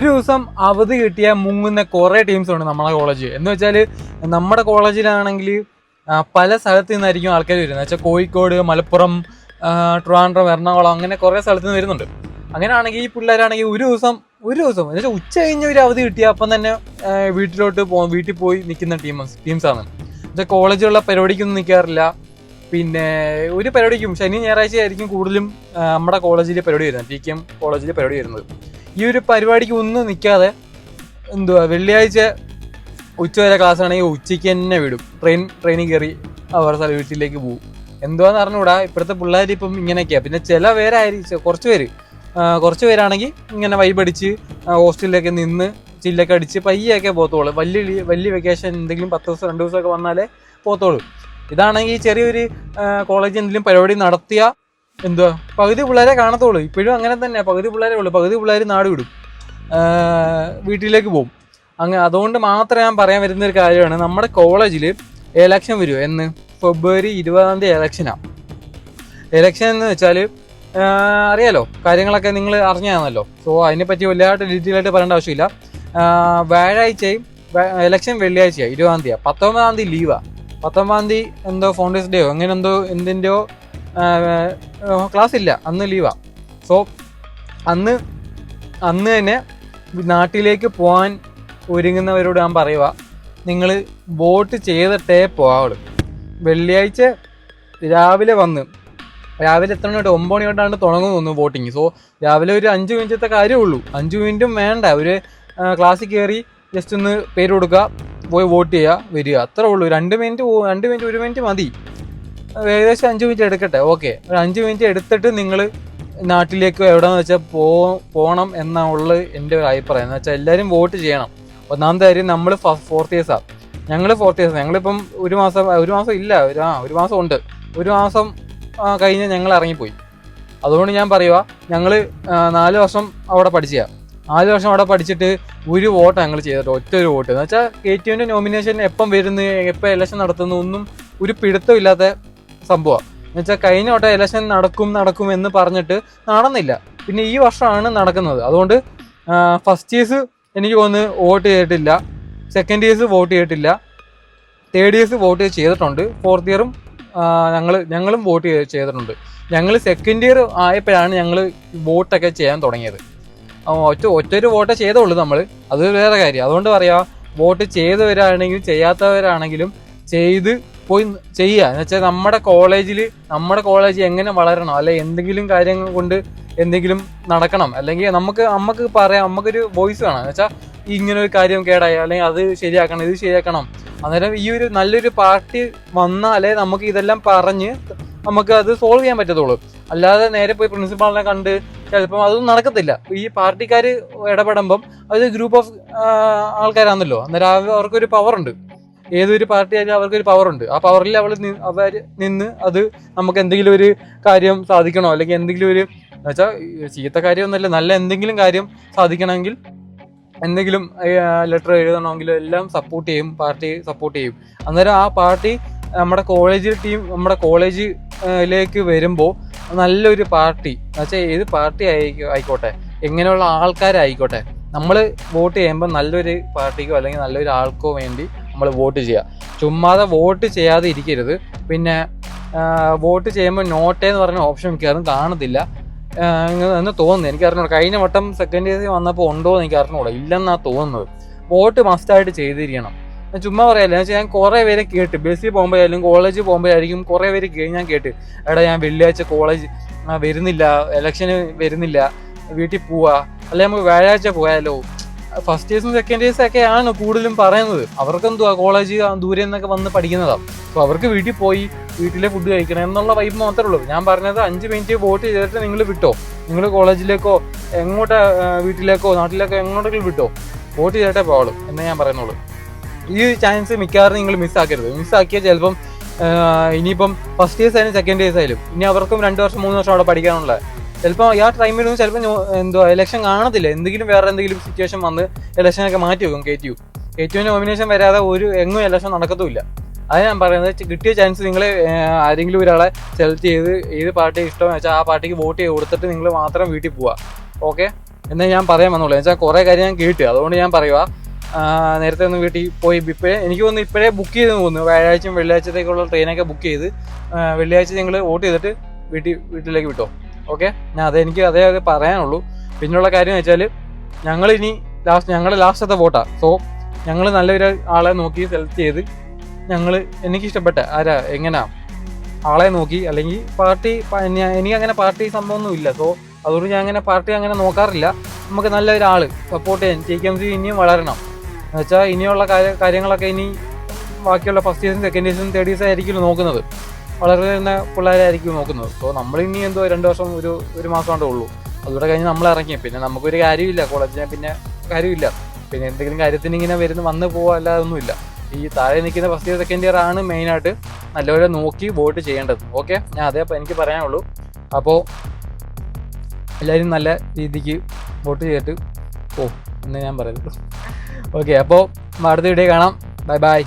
ഒരു ദിവസം അവധി കിട്ടിയ മുങ്ങുന്ന കുറേ ടീംസ് ഉണ്ട് നമ്മളെ കോളേജ്. എന്ന് വെച്ചാൽ നമ്മുടെ കോളേജിലാണെങ്കിൽ പല സ്ഥലത്തു നിന്നായിരിക്കും ആൾക്കാർ വരുന്നത്. വെച്ചാൽ കോഴിക്കോട്, മലപ്പുറം, ട്രിവാൻഡ്രം, എറണാകുളം, അങ്ങനെ കുറേ സ്ഥലത്ത് നിന്ന് വരുന്നുണ്ട്. അങ്ങനെയാണെങ്കിൽ ഈ പിള്ളേരാണെങ്കിൽ ഒരു ദിവസം എന്ന് വെച്ചാൽ ഉച്ച കഴിഞ്ഞ് ഒരു അവധി കിട്ടിയ അപ്പം തന്നെ വീട്ടിൽ പോയി നിൽക്കുന്ന ടീംസാണ്. എന്നുവെച്ചാൽ കോളേജിലുള്ള പരിപാടിക്കൊന്നും നിൽക്കാറില്ല. പിന്നെ ഒരു പരിപാടിക്കും ശനി ഞായറാഴ്ച ആയിരിക്കും കൂടുതലും നമ്മുടെ കോളേജിൽ പരിപാടി വരുന്നത്, TKM കോളേജിൽ പരിപാടി വരുന്നത്. ഈ ഒരു പരിപാടിക്ക് ഒന്നും നിൽക്കാതെ വെള്ളിയാഴ്ച ഉച്ചവരെ ക്ലാസ് ആണെങ്കിൽ ഉച്ചയ്ക്ക് തന്നെ വിടും. ട്രെയിനിൽ കയറി അവരുടെ വീട്ടിലേക്ക് പോകും. എന്തുവാന്ന് അറിഞ്ഞുകൂടാ. ഇപ്പോഴത്തെ പിള്ളേർ ഇപ്പം ഇങ്ങനെയൊക്കെയാണ്. പിന്നെ ചില പേരായിരിക്കും, കുറച്ച് പേരാണെങ്കിൽ ഇങ്ങനെ വൈബടിച്ച് ഹോസ്റ്റലിലൊക്കെ നിന്ന് ചില്ലൊക്കെ അടിച്ച് പയ്യൊക്കെ പോത്തോളൂ. വലിയ വെക്കേഷൻ എന്തെങ്കിലും 10 ദിവസം 2 ദിവസമൊക്കെ വന്നാലേ പോത്തോളൂ. ഇതാണെങ്കിൽ ചെറിയൊരു കോളേജ് എന്തെങ്കിലും പരിപാടി നടത്തിയ പകുതി പിള്ളേരെ കാണത്തുള്ളൂ. ഇപ്പോഴും അങ്ങനെ തന്നെ, പകുതി പിള്ളേരെ ഉള്ളൂ. പകുതി പിള്ളേർ നാട് വിടും, വീട്ടിലേക്ക് പോകും. അതുകൊണ്ട് മാത്രം ഞാൻ പറയാൻ വരുന്നൊരു കാര്യമാണ്, നമ്മുടെ കോളേജിൽ എലക്ഷൻ വരും. എന്ന് ഫെബ്രുവരി 20 എലക്ഷനാണ്. എലക്ഷൻ എന്ന് വെച്ചാൽ അറിയാലോ, കാര്യങ്ങളൊക്കെ നിങ്ങൾ അറിഞ്ഞാണല്ലോ. സോ അതിനെപ്പറ്റി വലുതായിട്ട് ഡീറ്റെയിൽ ആയിട്ട് പറയേണ്ട ആവശ്യമില്ല. വ്യാഴാഴ്ചയും എലക്ഷൻ വെള്ളിയാഴ്ചയാണ് 20 19 ലീവാണ്. 19 ഫൗണ്ടേഴ്സ് ഡേയോ അങ്ങനെ എന്തിൻ്റെയോ ക്ലാസ് ഇല്ല, അന്ന് ലീവാണ്. സോ അന്ന് തന്നെ നാട്ടിലേക്ക് പോകാൻ ഒരുങ്ങുന്നവരോട് ഞാൻ പറയുക, നിങ്ങൾ വോട്ട് ചെയ്തിട്ടേ പോകാവുള്ളൂ. വെള്ളിയാഴ്ച രാവിലെ എത്ര മണി 9 മണി തൊട്ടാണ് തുടങ്ങുന്നു വോട്ടിങ്. സോ രാവിലെ ഒരു 5 മിനിറ്റത്തെ കാര്യമുള്ളൂ. 5 മിനിറ്റും വേണ്ട. ഒരു ക്ലാസ്സിൽ കയറി ജസ്റ്റ് ഒന്ന് പേര് കൊടുക്കുക, പോയി വോട്ട് ചെയ്യുക, വരിക, അത്രേ ഉള്ളൂ. 2 മിനിറ്റ് 1 മിനിറ്റ് മതി. ഏകദേശം 5 മിനിറ്റ് എടുക്കട്ടെ. ഓക്കെ, ഒരു 5 മിനിറ്റ് എടുത്തിട്ട് നിങ്ങൾ നാട്ടിലേക്ക് എവിടെയെന്ന് വെച്ചാൽ പോകണം എന്നുള്ള എൻ്റെ ഒരു അഭിപ്രായം. എന്ന് വെച്ചാൽ എല്ലാവരും വോട്ട് ചെയ്യണം. ഒന്നാമത്തെ കാര്യം, നമ്മൾ 4th ഇയേഴ്സാണ്. ഞങ്ങളിപ്പം ഒരു മാസം ഇല്ല, ഒരു മാസം ഉണ്ട്. ഒരു മാസം കഴിഞ്ഞ് ഞങ്ങൾ ഇറങ്ങിപ്പോയി. അതുകൊണ്ട് ഞാൻ പറയുക, ഞങ്ങൾ 4 വർഷം അവിടെ പഠിച്ചതാണ്. 4 വർഷം അവിടെ പഠിച്ചിട്ട് ഒരു വോട്ട് ഞങ്ങൾ ചെയ്തിട്ട്, ഒറ്റ ഒരു വോട്ട്. എന്ന് വെച്ചാൽ KTUവിൻ്റെ നോമിനേഷൻ എപ്പം വരുന്നു, എപ്പോൾ ഇലക്ഷൻ നടത്തുന്നു, ഒന്നും ഒരു പിടുത്തമില്ലാത്ത സംഭവമാണ്. എന്ന് വെച്ചാൽ കഴിഞ്ഞ വട്ടം ഇലക്ഷൻ നടക്കും എന്ന് പറഞ്ഞിട്ട് നടന്നില്ല. പിന്നെ ഈ വർഷമാണ് നടക്കുന്നത്. അതുകൊണ്ട് ഫസ്റ്റ് ഇയേഴ്സ് എനിക്ക് തോന്നുന്നു വോട്ട് ചെയ്തിട്ടില്ല, സെക്കൻഡ് ഇയേഴ്സ് വോട്ട് ചെയ്തിട്ടില്ല, തേർഡ് ഇയേഴ്സ് വോട്ട് ചെയ്തിട്ടുണ്ട്, 4th ഇയറും ഞങ്ങളും വോട്ട് ചെയ്തിട്ടുണ്ട്. ഞങ്ങൾ സെക്കൻഡ് ഇയർ ആയപ്പോഴാണ് ഞങ്ങൾ വോട്ടൊക്കെ ചെയ്യാൻ തുടങ്ങിയത്. ഒറ്റൊരു വോട്ടേ ചെയ്തുള്ളൂ നമ്മൾ, അത് വേറെ കാര്യം. അതുകൊണ്ട് പറയാം, വോട്ട് ചെയ്തവരാണെങ്കിലും ചെയ്യാത്തവരാണെങ്കിലും പോയി ചെയ്യുക. എന്ന് വെച്ചാൽ നമ്മുടെ കോളേജ് എങ്ങനെ വളരണം, അല്ലെ എന്തെങ്കിലും കാര്യങ്ങൾ കൊണ്ട് എന്തെങ്കിലും നടക്കണം, അല്ലെങ്കിൽ നമുക്ക് പറയാം, നമുക്കൊരു വോയിസ് വേണം. എന്ന് വെച്ചാൽ ഇങ്ങനെ ഒരു കാര്യം കേടായി, അല്ലെങ്കിൽ അത് ശരിയാക്കണം, ഇത് ശരിയാക്കണം. അന്നേരം ഈ ഒരു നല്ലൊരു പാർട്ടി വന്നാലേ നമുക്ക് ഇതെല്ലാം പറഞ്ഞ് നമുക്ക് അത് സോൾവ് ചെയ്യാൻ പറ്റത്തുള്ളൂ. അല്ലാതെ നേരെ പോയി പ്രിൻസിപ്പാളിനെ കണ്ട് ചിലപ്പം അതൊന്നും നടക്കത്തില്ല. ഈ പാർട്ടിക്കാർ ഇടപെടുമ്പം അത് ഗ്രൂപ്പ് ഓഫ് ആൾക്കാരാണല്ലോ. അന്നേരം അവർക്കൊരു പവറുണ്ട്. ഏതൊരു പാർട്ടി ആയാലും അവർക്കൊരു പവറുണ്ട്. ആ പവറിൽ അവർ നിന്ന് അത് നമുക്ക് എന്തെങ്കിലും ഒരു കാര്യം സാധിക്കണോ, അല്ലെങ്കിൽ എന്തെങ്കിലും ഒരു എന്നുവെച്ചാൽ ചീത്ത കാര്യമൊന്നുമല്ല, നല്ല എന്തെങ്കിലും കാര്യം സാധിക്കണമെങ്കിൽ, എന്തെങ്കിലും ലെറ്റർ എഴുതണമെങ്കിലും എല്ലാം പാർട്ടി സപ്പോർട്ട് ചെയ്യും. അന്നേരം ആ പാർട്ടി നമ്മുടെ കോളേജിലേക്ക് വരുമ്പോൾ നല്ലൊരു പാർട്ടി, എന്നുവെച്ചാൽ ഏത് പാർട്ടി ആയിക്കോട്ടെ, എങ്ങനെയുള്ള ആൾക്കാരായിക്കോട്ടെ, നമ്മൾ വോട്ട് ചെയ്യുമ്പോൾ നല്ലൊരു പാർട്ടിക്കോ അല്ലെങ്കിൽ നല്ലൊരു ആൾക്കോ വേണ്ടി നമ്മൾ വോട്ട് ചെയ്യുക. ചുമ്മാതെ വോട്ട് ചെയ്യാതെ ഇരിക്കരുത്. പിന്നെ വോട്ട് ചെയ്യുമ്പോൾ നോട്ടേന്ന് പറഞ്ഞ ഓപ്ഷൻ മിക്കവാറും കാണത്തില്ല എന്ന് തോന്നുന്നു. എനിക്ക് അറിഞ്ഞൂടാ, കഴിഞ്ഞ വട്ടം സെക്കൻഡ് ഇയേഴ്സിൽ വന്നപ്പോൾ ഉണ്ടോ എന്ന് എനിക്ക് അറിഞ്ഞൂടാ, ഇല്ലെന്നാണ് തോന്നുന്നത്. വോട്ട് മസ്റ്റായിട്ട് ചെയ്തിരിക്കണം. ചുമ്മാ പറയാല്ല. എന്ന് വെച്ചാൽ ഞാൻ കുറേ പേരെ കേട്ട്, ബസ്സിൽ പോകുമ്പോഴായാലും കോളേജിൽ പോകുമ്പോഴായിരിക്കും കുറേ പേര് ഞാൻ കേട്ട്, എടാ ഞാൻ വെള്ളിയാഴ്ച കോളേജ് വരുന്നില്ല, ഇലക്ഷന് വരുന്നില്ല, വീട്ടിൽ പോവാ, അല്ലെ നമുക്ക് വ്യാഴാഴ്ച പോയാലോ. ഫസ്റ്റ് ഇയേഴ്സും സെക്കൻഡ് ഇയേഴ്സും ഒക്കെയാണ് കൂടുതലും പറയുന്നത്. അവർക്കെന്തുവാ, കോളേജ് ദൂരെ നിന്നൊക്കെ വന്ന് പഠിക്കുന്നതാണ്. അപ്പോൾ അവർക്ക് വീട്ടിലെ ഫുഡ് കഴിക്കണം എന്നുള്ള വൈബ് മാത്രമേ ഉള്ളൂ. ഞാൻ പറഞ്ഞത് 5 മിനിറ്റ് വോട്ട് ചെയ്തിട്ട് നിങ്ങൾ വിട്ടോ, നിങ്ങൾ കോളേജിലേക്കോ വീട്ടിലേക്കോ നാട്ടിലേക്കോ എങ്ങോട്ടെങ്കിലും വിട്ടോ, വോട്ട് ചെയ്തിട്ടേ പോവുള്ളൂ എന്നേ ഞാൻ പറയുന്നുള്ളൂ. ഈ ചാൻസ് മിക്കവാറും നിങ്ങൾ മിസ്സാക്കിയാൽ ചിലപ്പം ഇനിയിപ്പം ഫസ്റ്റ് ഇയേഴ്സ് ആയാലും സെക്കൻഡ് ഇയേഴ്സ് ആയാലും ഇനി അവർക്കും 2 വർഷം 3 വർഷം അവിടെ പഠിക്കാനുള്ള ചിലപ്പോൾ ആ ടൈമിലൊന്നും ചിലപ്പോൾ ഇലക്ഷൻ കാണത്തില്ല. വേറെ എന്തെങ്കിലും സിറ്റുവേഷൻ വന്ന് ഇലക്ഷനൊക്കെ മാറ്റി വെക്കും. KTU നോമിനേഷൻ വരാതെ എങ്ങും ഇലക്ഷൻ നടക്കത്തുമില്ല. അത് ഞാൻ പറയുന്നത്, കിട്ടിയ ചാൻസ് നിങ്ങൾ ആരെങ്കിലും ഒരാളെ സെലക്ട് ചെയ്ത് ഏത് പാർട്ടി ഇഷ്ടമെന്ന് വെച്ചാൽ ആ പാർട്ടിക്ക് വോട്ട് ചെയ്ത് കൊടുത്തിട്ട് നിങ്ങൾ മാത്രം വീട്ടിൽ പോവുക. ഓക്കെ. എന്നേ ഞാൻ പറയാൻ വന്നുള്ളൂ. എന്ന് വെച്ചാൽ കുറേ കാര്യം ഞാൻ കേട്ടു, അതുകൊണ്ട് ഞാൻ പറയുക. നേരത്തെ ഒന്ന് വീട്ടിൽ പോയി എനിക്ക് തോന്നുന്നു ഇപ്പോഴേ ബുക്ക് ചെയ്ത് തോന്നുന്നു. വ്യാഴാഴ്ചയും വെള്ളിയാഴ്ചത്തേക്കുള്ള ട്രെയിനൊക്കെ ബുക്ക് ചെയ്ത് വെള്ളിയാഴ്ച നിങ്ങൾ വോട്ട് ചെയ്തിട്ട് വീട്ടിലേക്ക് വിട്ടോ. ഓക്കെ, ഞാൻ എനിക്ക് അതേ പറയാനുള്ളൂ. പിന്നെയുള്ള കാര്യം എന്ന് വെച്ചാൽ ഞങ്ങൾ ലാസ്റ്റത്തെ വോട്ടാണ്. സോ ഞങ്ങൾ നല്ലൊരു ആളെ നോക്കി സെലക്ട് ചെയ്ത് എനിക്കിഷ്ടപ്പെട്ട എങ്ങനെയാ ആളെ നോക്കി, അല്ലെങ്കിൽ പാർട്ടി എനിക്കങ്ങനെ പാർട്ടി സംഭവമൊന്നും ഇല്ല. സോ അതുകൊണ്ട് ഞാൻ അങ്ങനെ പാർട്ടി അങ്ങനെ നോക്കാറില്ല. നമുക്ക് നല്ലൊരാൾ സപ്പോർട്ട് ചെയ്യാൻ JKMC ഇനിയും വളരണം. എന്ന് വെച്ചാൽ ഇനിയുള്ള കാര്യങ്ങളൊക്കെ ഇനി ബാക്കിയുള്ള ഫസ്റ്റ് ഇയേഴ്സും സെക്കൻഡ് ഇയേഴ്സും തേർഡ് ഇയേഴ്സും ആയിരിക്കും നോക്കുന്നത്, വളരുന്ന പിള്ളേരായിരിക്കും നോക്കുന്നത്. സോ നമ്മളിനി 2 വർഷം ഒരു മാസം കൊണ്ടേ ഉള്ളൂ, അതുകൂടെ കഴിഞ്ഞ് നമ്മൾ ഇറങ്ങി. പിന്നെ നമുക്കൊരു കാര്യമില്ല, കോളേജിനെ പിന്നെ കാര്യമില്ല. പിന്നെ എന്തെങ്കിലും കാര്യത്തിന് ഇങ്ങനെ വന്ന് പോവുക അല്ലാതെ ഒന്നുമില്ല. ഈ താഴെ നിൽക്കുന്ന ഫസ്റ്റ് ഇയർ സെക്കൻഡ് ഇയർ ആണ് മെയിനായിട്ട് നല്ലപോലെ നോക്കി വോട്ട് ചെയ്യേണ്ടത്. ഓക്കെ, ഞാൻ എനിക്ക് പറയാനുള്ളൂ. അപ്പോൾ എല്ലാവരും നല്ല രീതിക്ക് വോട്ട് ചെയ്തിട്ട് എന്ന് ഞാൻ പറയുന്നത്. ഓക്കെ, അപ്പോൾ അടുത്ത വീഡിയോ കാണാം. Bye bye.